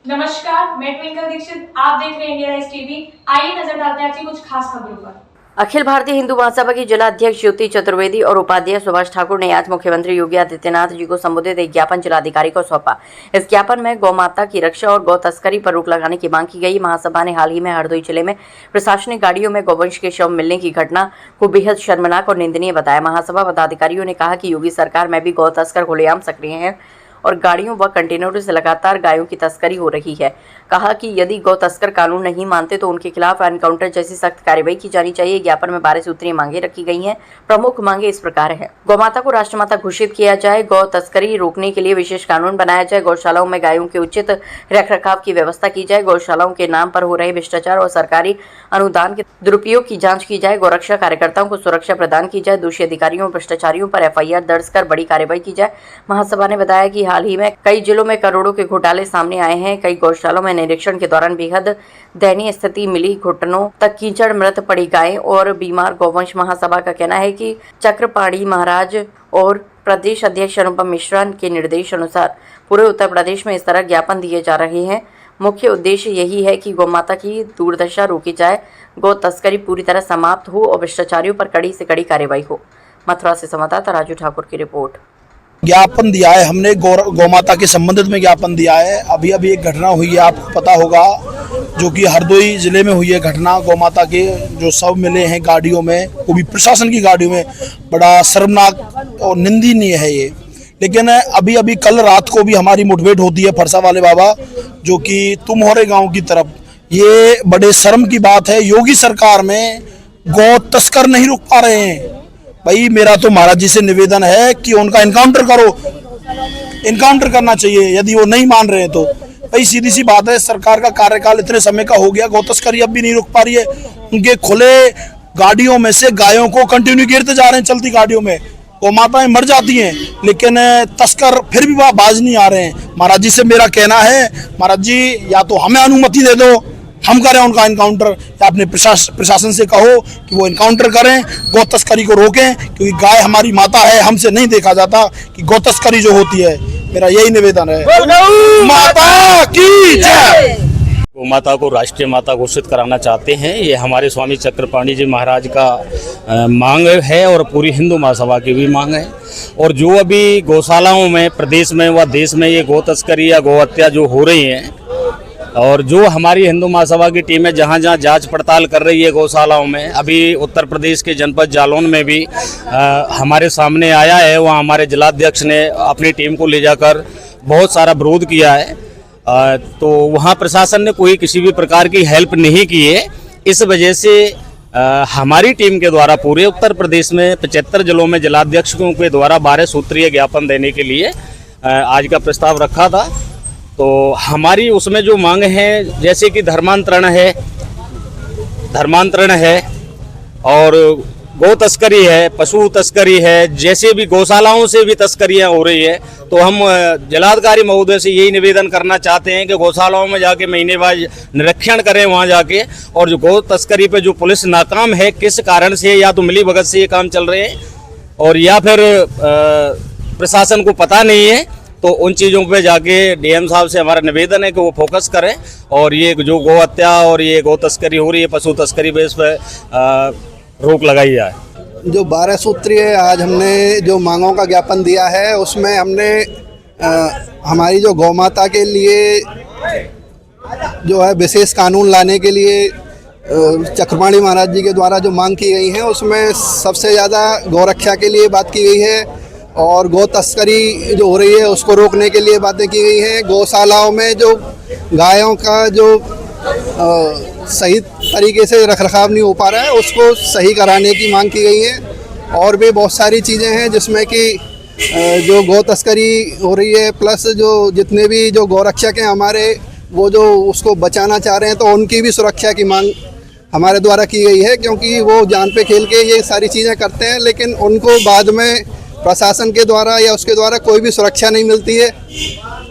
नमस्कार, मैं ट्विंकल दीक्षित। आप देख रहे हैं इंडिया राइज टीवी। आइए नजर डालते हैं आज की कुछ खास खबरों पर। अखिल भारतीय हिंदू महासभा की जिला अध्यक्ष ज्योति चतुर्वेदी और उपाध्यक्ष सुभाष ठाकुर ने आज मुख्यमंत्री योगी आदित्यनाथ जी को संबोधित एक ज्ञापन जिलाधिकारी को सौंपा। इस ज्ञापन में गौ माता की रक्षा और गौ तस्करी पर रोक लगाने की मांग की गई। महासभा ने हाल ही में हरदोई जिले में प्रशासनिक गाड़ियों में गौवंश के शव मिलने की घटना को बेहद शर्मनाक और निंदनीय बताया। महासभा पदाधिकारियों ने कहा कि योगी सरकार में भी गौ तस्कर खुलेआम सक्रिय हैं और गाड़ियों व कंटेनरों से लगातार गायों की तस्करी हो रही है। कहा कि यदि गौ तस्कर कानून नहीं मानते तो उनके खिलाफ एनकाउंटर जैसी सख्त कार्रवाई की जानी चाहिए। ज्ञापन में 12 सूत्रीय मांगे रखी गई हैं। प्रमुख मांगे इस प्रकार हैं: गौमाता को राष्ट्रमाता घोषित किया जाए, गौ तस्करी रोकने के लिए विशेष कानून बनाया जाए, गौशालाओं में गायों के उचित रखरखाव की व्यवस्था की जाए, गौशालाओं के नाम पर हो रहे भ्रष्टाचार और सरकारी अनुदान के दुरुपयोग की जांच की जाए, गौरक्षा कार्यकर्ताओं को सुरक्षा प्रदान की जाए, दोषी अधिकारियों और भ्रष्टाचारियों पर FIR दर्ज कर बड़ी कार्रवाई की जाए। महासभा ने बताया कि हाल ही में कई जिलों में करोड़ों के घोटाले सामने आए हैं। कई गौशालों में निरीक्षण के दौरान बेहद दयनीय स्थिति मिली, घुटनों तक कीचड़ मृत पड़ी गायें और बीमार गौवंश। महासभा का कहना है कि चक्रपाणी महाराज और प्रदेश अध्यक्ष अनुपम मिश्रा के निर्देश अनुसार पूरे उत्तर प्रदेश में इस तरह ज्ञापन दिए जा रहे हैं। मुख्य उद्देश्य यही है कि गौमाता की दुर्दशा रोकी जाए, गौ तस्करी पूरी तरह समाप्त हो और भ्रष्टाचारियों पर कड़ी से कड़ी कार्रवाई हो। मथुरा से संवाददाता राजू ठाकुर की रिपोर्ट। ज्ञापन दिया है हमने, गौमाता के संबंधित में ज्ञापन दिया है। अभी एक घटना हुई है, आपको पता होगा, जो कि हरदोई जिले में हुई है घटना। गौमाता के जो शव मिले हैं गाड़ियों में, वो भी प्रशासन की गाड़ियों में, बड़ा शर्मनाक और निंदनीय है ये। लेकिन अभी कल रात को भी हमारी मुठभेड़ होती है फरसा वाले बाबा, जो कि तुम्हारे गांव की तरफ। ये बड़े शर्म की बात है, योगी सरकार में गौ तस्कर नहीं रुक पा रहे हैं। भाई मेरा तो महाराज जी से निवेदन है कि उनका इनकाउंटर करो, इनकाउंटर करना चाहिए यदि वो नहीं मान रहे हैं तो। भाई सीधी सी बात है, सरकार का कार्यकाल इतने समय का हो गया, गौ तस्करी अब भी नहीं रुक पा रही है। उनके खुले गाड़ियों में से गायों को कंटिन्यू गिरते जा रहे हैं, चलती गाड़ियों में गौ माताएं मर जाती हैं, लेकिन तस्कर फिर भी बाज नहीं आ रहे हैं। महाराज जी से मेरा कहना है, महाराज जी या तो हमें अनुमति दे दो, हम करें उनका इनकाउंटर, या अपने प्रशासन से कहो कि वो इनकाउंटर करें, गौ तस्करी को रोकें, क्योंकि गाय हमारी माता है, हमसे नहीं देखा जाता कि गौ तस्करी जो होती है। मेरा यही निवेदन है। माता की जय। गौ माता को राष्ट्रीय माता घोषित कराना चाहते हैं, ये हमारे स्वामी चक्रपाणी जी महाराज का मांग है और पूरी हिंदू महासभा की भी मांग है। और जो अभी गौशालाओं में प्रदेश में व देश में ये गौ तस्करी या गौ हत्या जो हो रही है, और जो हमारी हिंदू महासभा की टीम है जहाँ जहाँ जांच पड़ताल कर रही है गौशालाओं में, अभी उत्तर प्रदेश के जनपद जालौन में भी हमारे सामने आया है। वहाँ हमारे जिलाध्यक्ष ने अपनी टीम को ले जाकर बहुत सारा विरोध किया है, तो वहाँ प्रशासन ने कोई किसी भी प्रकार की हेल्प नहीं की है। इस वजह से हमारी टीम के द्वारा पूरे उत्तर प्रदेश में 75 जिलों में जिलाध्यक्षों के द्वारा 12 सूत्रीय ज्ञापन देने के लिए आज का प्रस्ताव रखा था। तो हमारी उसमें जो मांग है, जैसे कि धर्मांतरण है और गौ तस्करी है, पशु तस्करी है, जैसे भी गौशालाओं से भी तस्करियां हो रही है, तो हम जिलाधिकारी महोदय से यही निवेदन करना चाहते हैं कि गौशालाओं में जाके महीनेवार निरीक्षण करें वहां जाके, और जो गौ तस्करी पे जो पुलिस नाकाम है, किस कारण से, या तो मिली भगत से ये काम चल रहे हैं और या फिर प्रशासन को पता नहीं है, तो उन चीज़ों पे जाके DM साहब से हमारा निवेदन है कि वो फोकस करें और ये जो गौ हत्या और ये गौ तस्करी हो रही है, पशु तस्करी पे इस पर रोक लगाई जाए। जो 12 सूत्रीय आज हमने जो मांगों का ज्ञापन दिया है, उसमें हमने हमारी जो गौ माता के लिए जो है विशेष कानून लाने के लिए चक्रपाणी महाराज जी के द्वारा जो मांग की गई है, उसमें सबसे ज़्यादा गौरक्षा के लिए बात की गई है और गौ तस्करी जो हो रही है उसको रोकने के लिए बातें की गई हैं। गौशालाओं में जो गायों का जो सही तरीके से रखरखाव नहीं हो पा रहा है, उसको सही कराने की मांग की गई है। और भी बहुत सारी चीज़ें हैं जिसमें कि जो गौ तस्करी हो रही है, प्लस जो जितने भी जो गौरक्षक हैं हमारे, वो जो उसको बचाना चाह रहे हैं, तो उनकी भी सुरक्षा की मांग हमारे द्वारा की गई है, क्योंकि वो जान पे खेल के ये सारी चीज़ें करते हैं, लेकिन उनको बाद में प्रशासन के द्वारा या उसके द्वारा कोई भी सुरक्षा नहीं मिलती है।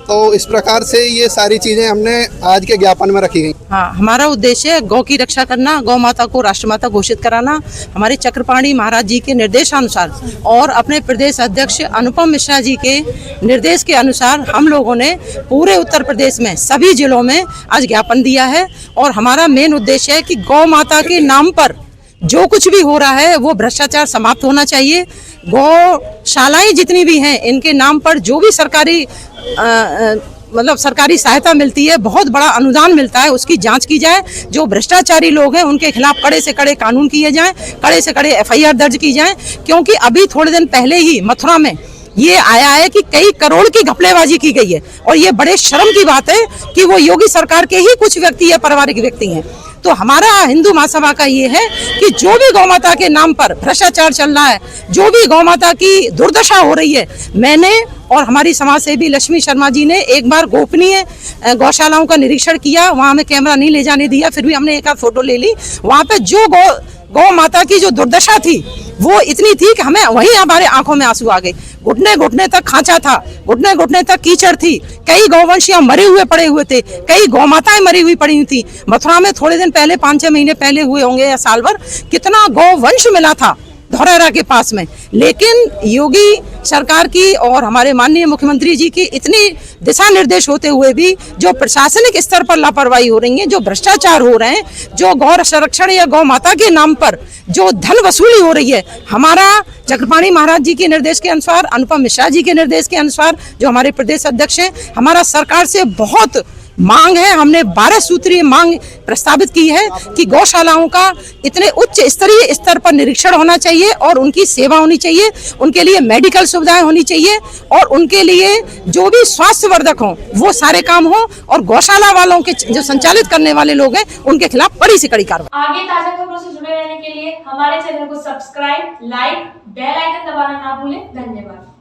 तो इस प्रकार से ये सारी चीज़ें हमने आज के ज्ञापन में रखी गई। हाँ, हमारा उद्देश्य है गौ की रक्षा करना, गौ माता को राष्ट्रमाता घोषित कराना। हमारे चक्रपाणी महाराज जी के निर्देशानुसार और अपने प्रदेश अध्यक्ष अनुपम मिश्रा जी के निर्देश के अनुसार हम लोगों ने पूरे उत्तर प्रदेश में सभी जिलों में आज ज्ञापन दिया है। और हमारा मेन उद्देश्य है कि गौ माता के नाम पर जो कुछ भी हो रहा है वो भ्रष्टाचार समाप्त होना चाहिए। गौशालाएं जितनी भी हैं, इनके नाम पर जो भी सरकारी मतलब सरकारी सहायता मिलती है, बहुत बड़ा अनुदान मिलता है, उसकी जांच की जाए। जो भ्रष्टाचारी लोग हैं उनके खिलाफ कड़े से कड़े कानून किए जाएं, कड़े से कड़े FIR दर्ज की जाए। क्योंकि अभी थोड़े दिन पहले ही मथुरा में ये आया है कि कई करोड़ की घपलेबाजी की गई है। और ये बड़े शर्म की बात है कि वो योगी सरकार के ही कुछ व्यक्ति या पारिवारिक व्यक्ति हैं। तो हमारा हिंदू महासभा का ये है कि जो भी गौ माता के नाम पर भ्रष्टाचार चल रहा है, जो भी गौ माता की दुर्दशा हो रही है, मैंने और हमारी समाज सेवी लक्ष्मी शर्मा जी ने एक बार गोपनीय गौशालाओं का निरीक्षण किया। वहाँ हमें कैमरा नहीं ले जाने दिया, फिर भी हमने एक आध फोटो ले ली। वहाँ पे जो गौ माता की जो दुर्दशा थी वो इतनी थी कि हमें वहीं हमारे आंखों में आंसू आ गए। घुटने घुटने तक खांचा था, घुटने घुटने तक कीचड़ थी, कई गौवंशियां मरे हुए पड़े हुए थे, कई गौमाताएं मरी हुई पड़ी हुई थी। मथुरा में थोड़े दिन पहले 5-6 महीने पहले हुए होंगे या साल भर, कितना गौवंश मिला था धौरहरा के पास में। लेकिन योगी सरकार की और हमारे माननीय मुख्यमंत्री जी की इतनी दिशा निर्देश होते हुए भी जो प्रशासनिक स्तर पर लापरवाही हो रही है, जो भ्रष्टाचार हो रहे हैं, जो गौ संरक्षण या गौ माता के नाम पर जो धन वसूली हो रही है, हमारा चक्रपाणी महाराज जी के निर्देश के अनुसार, अनुपम मिश्रा जी के निर्देश के अनुसार, जो हमारे प्रदेश अध्यक्ष हैं, हमारा सरकार से बहुत मांग है। हमने 12 सूत्रीय मांग प्रस्तावित की है कि गौशालाओं का इतने उच्च स्तरीय स्तर पर निरीक्षण होना चाहिए और उनकी सेवा होनी चाहिए, उनके लिए मेडिकल सुविधाएं होनी चाहिए और उनके लिए जो भी स्वास्थ्यवर्धक हों वो सारे काम हो। और गौशाला वालों के जो संचालित करने वाले लोग हैं उनके खिलाफ कड़ी से कड़ी कार्रवाई। आगे ताजा खबरों से जुड़े रहने के लिए हमारे चैनल को सब्सक्राइब, लाइक, बेल आइकन दबाना ना भूलें। धन्यवाद।